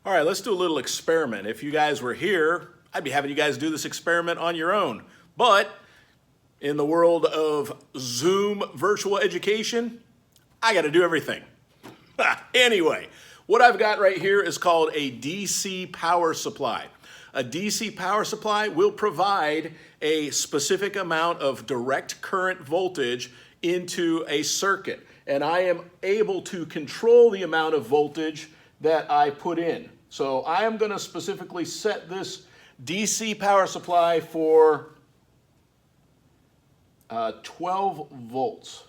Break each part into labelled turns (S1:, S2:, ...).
S1: All right, let's do a little experiment. If you guys were here, I'd be having you guys do this experiment on your own. But in the world of Zoom virtual education, I got to do everything. Anyway, what I've got right here is called a DC power supply. A DC power supply will provide a specific amount of direct current voltage into a circuit. And I am able to control the amount of voltage that I put in. So I am going to specifically set this DC power supply for 12 volts.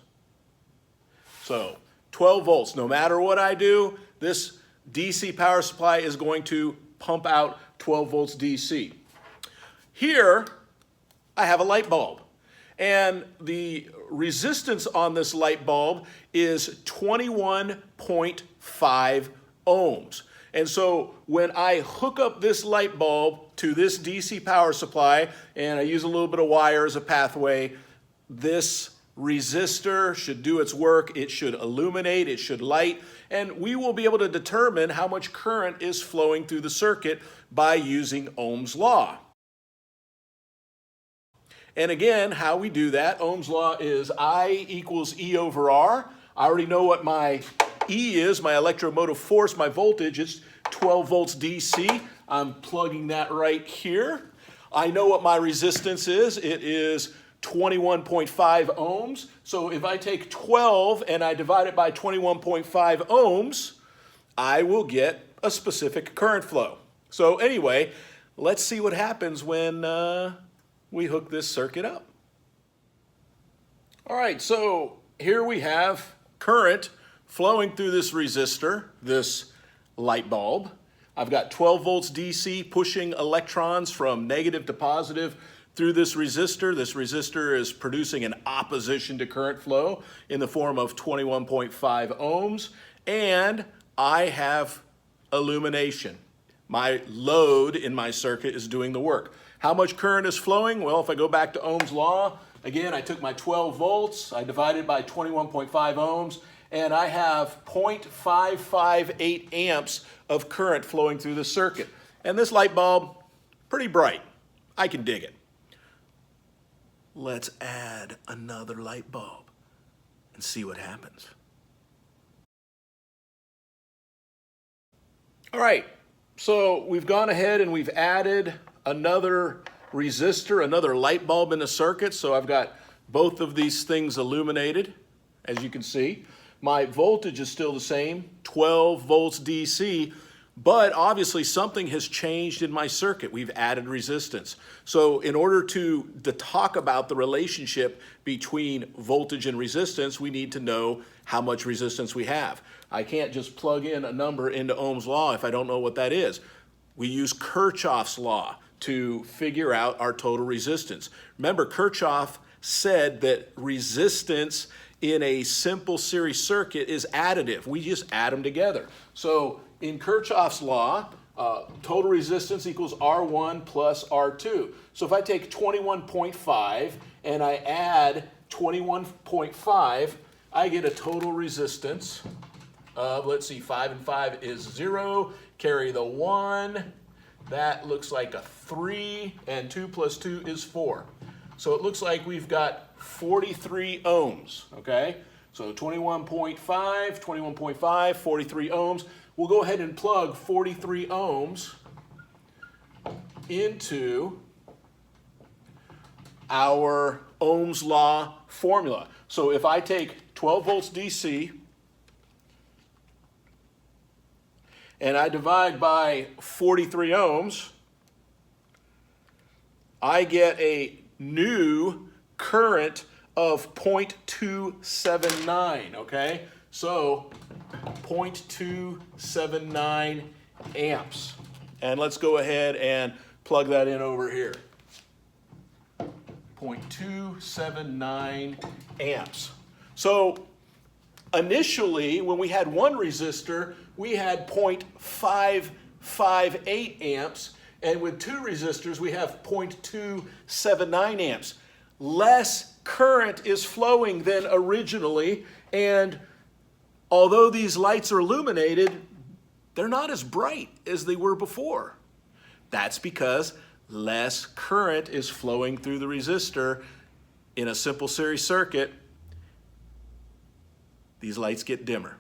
S1: So 12 volts. No matter what I do, this DC power supply is going to pump out 12 volts DC. Here, I have a light bulb. And the resistance on this light bulb is 21.5 ohms. And so when I hook up this light bulb to this DC power supply, and I use a little bit of wire as a pathway, this resistor should do its work. It should illuminate, it should light, and we will be able to determine how much current is flowing through the circuit by using Ohm's law. And again, how we do that, Ohm's law is I equals E over R. I already know what my E is, my electromotive force, my voltage. It's 12 volts DC. I'm plugging that right here. I know what my resistance is. It is 21.5 ohms. So if I take 12 and I divide it by 21.5 ohms, I will get a specific current flow. So anyway, let's see what happens when we hook this circuit up. All right, so here we have current flowing through this resistor, this light bulb. I've got 12 volts DC pushing electrons from negative to positive through this resistor. This resistor is producing an opposition to current flow in the form of 21.5 ohms, and I have illumination. My load in my circuit is doing the work. How much current is flowing? Well, if I go back to Ohm's law, again, I took my 12 volts, I divided by 21.5 ohms, and I have 0.558 amps of current flowing through the circuit. And this light bulb, pretty bright. I can dig it. Let's add another light bulb and see what happens. All right, so we've gone ahead and we've added another resistor, another light bulb in the circuit. So I've got both of these things illuminated, as you can see. My voltage is still the same, 12 volts DC, but obviously something has changed in my circuit. We've added resistance. So in order to talk about the relationship between voltage and resistance, we need to know how much resistance we have. I can't just plug in a number into Ohm's law if I don't know what that is. We use Kirchoff's law to figure out our total resistance. Remember, Kirchoff said that resistance in a simple series circuit is additive. We just add them together. So in Kirchoff's law, total resistance equals R1 plus R2. So if I take 21.5 and I add 21.5, I get a total resistance of, let's see, 5 and 5 is 0, carry the 1, that looks like a 3, and 2 plus 2 is 4. So it looks like we've got 43 ohms, okay? So 21.5, 21.5, 43 ohms. We'll go ahead and plug 43 ohms into our Ohm's law formula. So if I take 12 volts DC and I divide by 43 ohms, I get a new current of 0.279, okay? So 0.279 amps. And let's go ahead and plug that in over here. 0.279 amps. So initially, when we had one resistor, we had 0.558 amps, and with two resistors, we have 0.279 amps. Less current is flowing than originally, and although these lights are illuminated, they're not as bright as they were before. That's because less current is flowing through the resistor. In a simple series circuit, these lights get dimmer.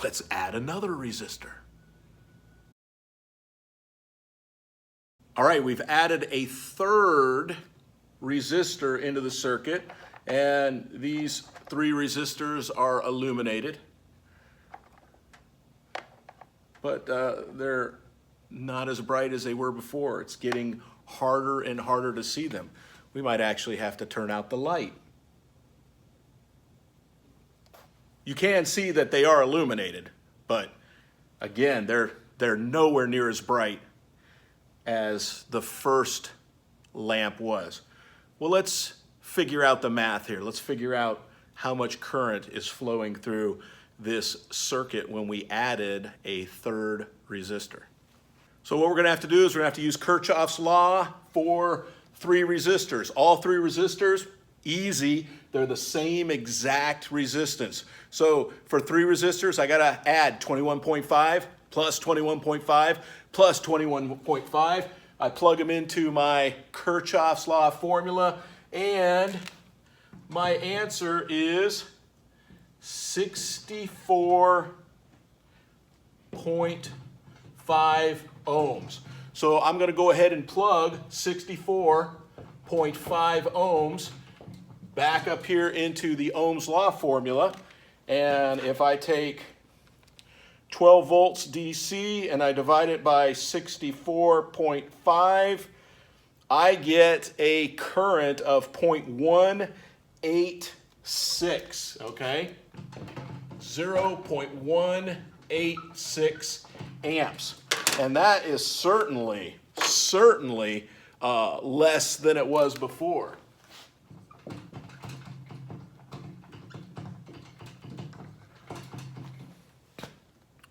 S1: Let's add another resistor. All right, we've added a third resistor into the circuit, and these 3 resistors are illuminated, but they're not as bright as they were before. It's getting harder and harder to see them. We might actually have to turn out the light. You can see that they are illuminated, but again, they're nowhere near as bright as the first lamp was. Well, let's figure out the math here. Let's figure out how much current is flowing through this circuit when we added a third resistor. So what we're going to have to do is we're going to have to use Kirchoff's law for 3 resistors. All 3 resistors, easy. They're the same exact resistance. So for 3 resistors, I got to add 21.5 plus 21.5 plus 21.5. I plug them into my Kirchoff's law formula, and my answer is 64.5 ohms. So I'm going to go ahead and plug 64.5 ohms back up here into the Ohm's law formula. And if I take 12 volts DC and I divide it by 64.5, I get a current of 0.186, okay? 0.186 amps. And that is certainly less than it was before.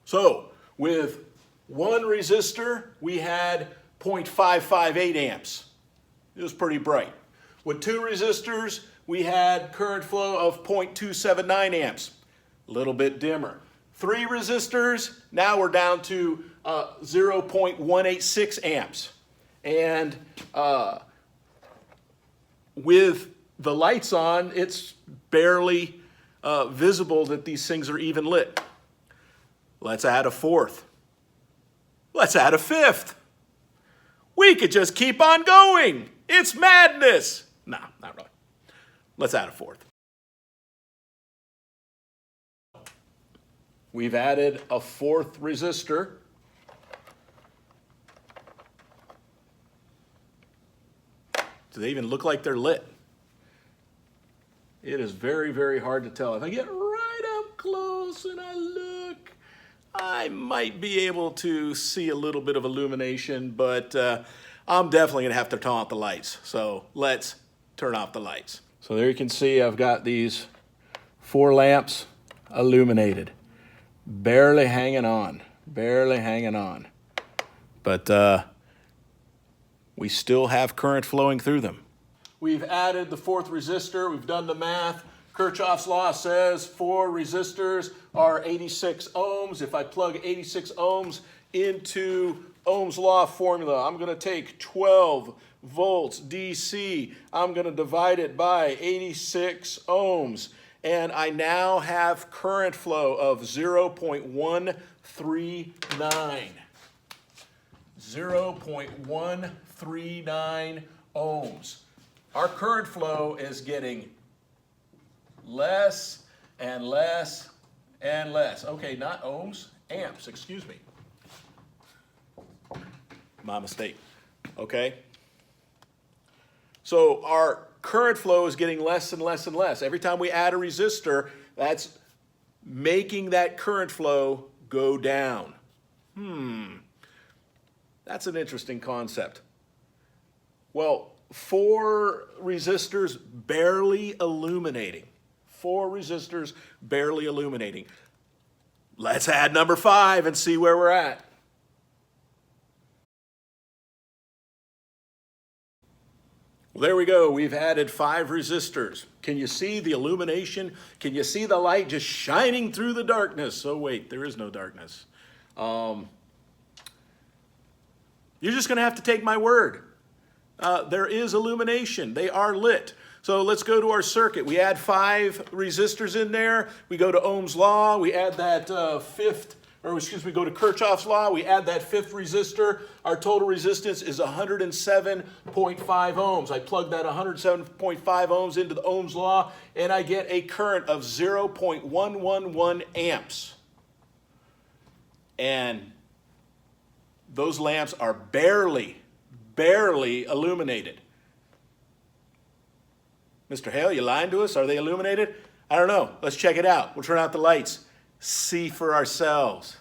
S1: So with 1 resistor, we had 0.558 amps. It was pretty bright. With 2 resistors, we had current flow of 0.279 amps, a little bit dimmer. 3 resistors, now we're down to 0.186 amps. And with the lights on, it's barely visible that these things are even lit. Let's add a 4th. Let's add a 5th. We could just keep on going. It's madness. No, not really. Let's add a 4th. We've added a 4th resistor. Do they even look like they're lit? It is very, very hard to tell. If I get right up close and I look, I might be able to see a little bit of illumination, but I'm definitely going to have to turn off the lights. So let's turn off the lights. So there you can see I've got these 4 lamps illuminated. Barely hanging on. Barely hanging on. But we still have current flowing through them. We've added the 4th resistor. We've done the math. Kirchoff's law says 4 resistors are 86 ohms. If I plug 86 ohms into Ohm's law formula, I'm going to take 12 volts DC. I'm going to divide it by 86 ohms. And I now have current flow of 0.139. 0.139 ohms. Our current flow is getting less and less and less. Okay, not ohms, amps, excuse me. My mistake, okay? So our current flow is getting less and less and less. Every time we add a resistor, that's making that current flow go down. That's an interesting concept. Well, 4 resistors barely illuminating. 4 resistors barely illuminating. Let's add number 5 and see where we're at. Well, there we go. We've added 5 resistors. Can you see the illumination? Can you see the light just shining through the darkness? Oh, wait, there is no darkness. You're just going to have to take my word. There is illumination. They are lit. So let's go to our circuit. We add 5 resistors in there. We go to Ohm's law. We add that we go to Kirchoff's law. We add that 5th resistor. Our total resistance is 107.5 ohms. I plug that 107.5 ohms into the Ohm's law, and I get a current of 0.111 amps. And those lamps are barely illuminated. Mr. Hale, you lying to us? Are they illuminated? I don't know. Let's check it out. We'll turn out the lights. See for ourselves.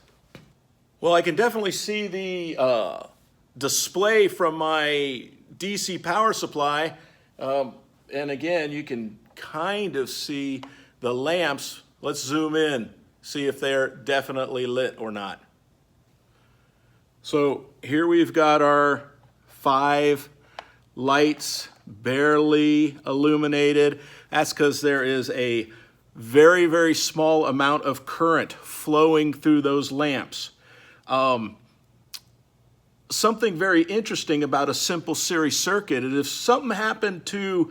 S1: Well, I can definitely see the display from my DC power supply. And again, you can kind of see the lamps. Let's zoom in, see if they're definitely lit or not. So here we've got our 5 lights barely illuminated. That's because there is a very, very small amount of current flowing through those lamps. Something very interesting about a simple series circuit is if something happened to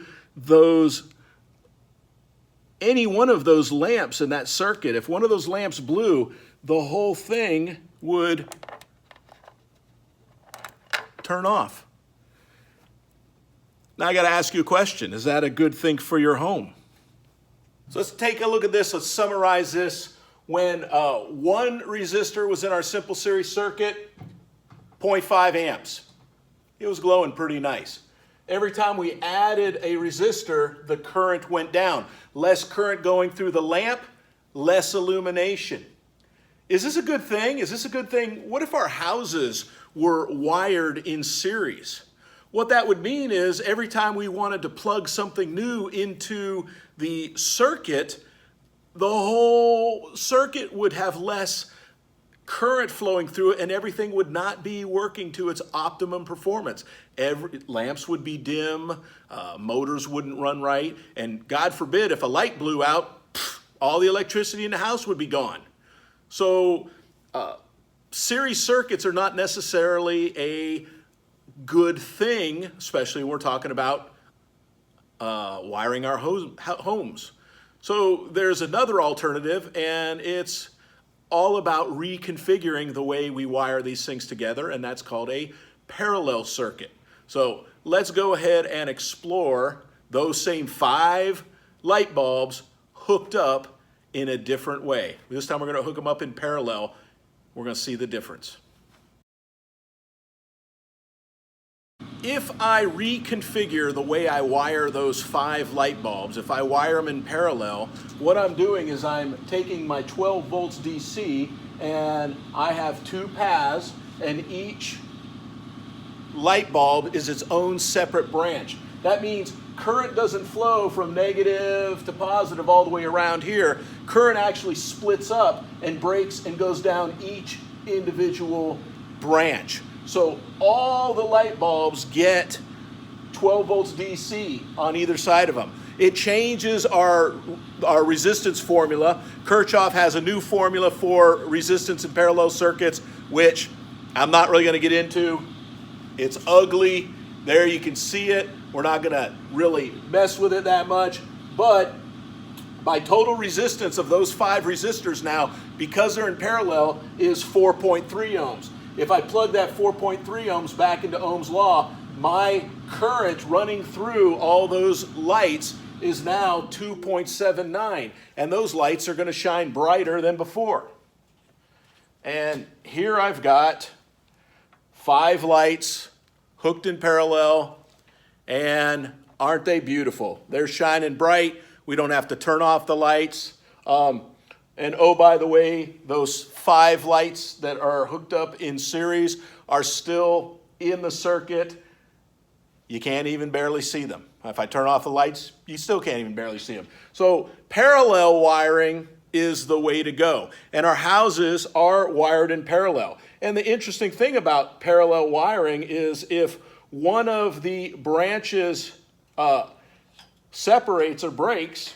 S1: any one of those lamps in that circuit, if one of those lamps blew, the whole thing would turn off. Now I got to ask you a question. Is that a good thing for your home? So let's take a look at this. Let's summarize this. When 1 resistor was in our simple series circuit, 0.5 amps. It was glowing pretty nice. Every time we added a resistor, the current went down. Less current going through the lamp, less illumination. Is this a good thing? Is this a good thing? What if our houses were wired in series? What that would mean is every time we wanted to plug something new into the circuit, the whole circuit would have less current flowing through it and everything would not be working to its optimum performance. Lamps would be dim, motors wouldn't run right, and God forbid if a light blew out, all the electricity in the house would be gone. So series circuits are not necessarily a good thing, especially when we're talking about wiring our homes. So there's another alternative, and it's all about reconfiguring the way we wire these things together, and that's called a parallel circuit. So let's go ahead and explore those same 5 light bulbs hooked up in a different way. This time we're going to hook them up in parallel. We're going to see the difference. If I reconfigure the way I wire those 5 light bulbs, if I wire them in parallel, what I'm doing is I'm taking my 12 volts DC and I have 2 paths, and each light bulb is its own separate branch. That means current doesn't flow from negative to positive all the way around here. Current actually splits up and breaks and goes down each individual branch. So all the light bulbs get 12 volts DC on either side of them. It changes our resistance formula. Kirchoff has a new formula for resistance in parallel circuits, which I'm not really going to get into. It's ugly. There you can see it. We're not going to really mess with it that much. But my total resistance of those 5 resistors now, because they're in parallel, is 4.3 ohms. If I plug that 4.3 ohms back into Ohm's law, my current running through all those lights is now 2.79. And those lights are going to shine brighter than before. And here I've got 5 lights hooked in parallel. And aren't they beautiful? They're shining bright. We don't have to turn off the lights. And oh, by the way, those 5 lights that are hooked up in series are still in the circuit. You can't even barely see them. If I turn off the lights, you still can't even barely see them. So parallel wiring is the way to go. And our houses are wired in parallel. And the interesting thing about parallel wiring is if one of the branches separates or breaks,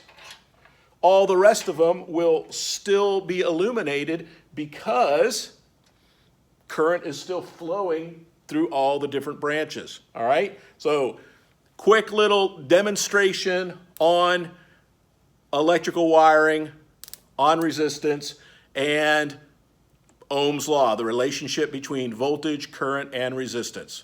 S1: all the rest of them will still be illuminated because current is still flowing through all the different branches. All right? So, quick little demonstration on electrical wiring, on resistance, and Ohm's law, the relationship between voltage, current, and resistance.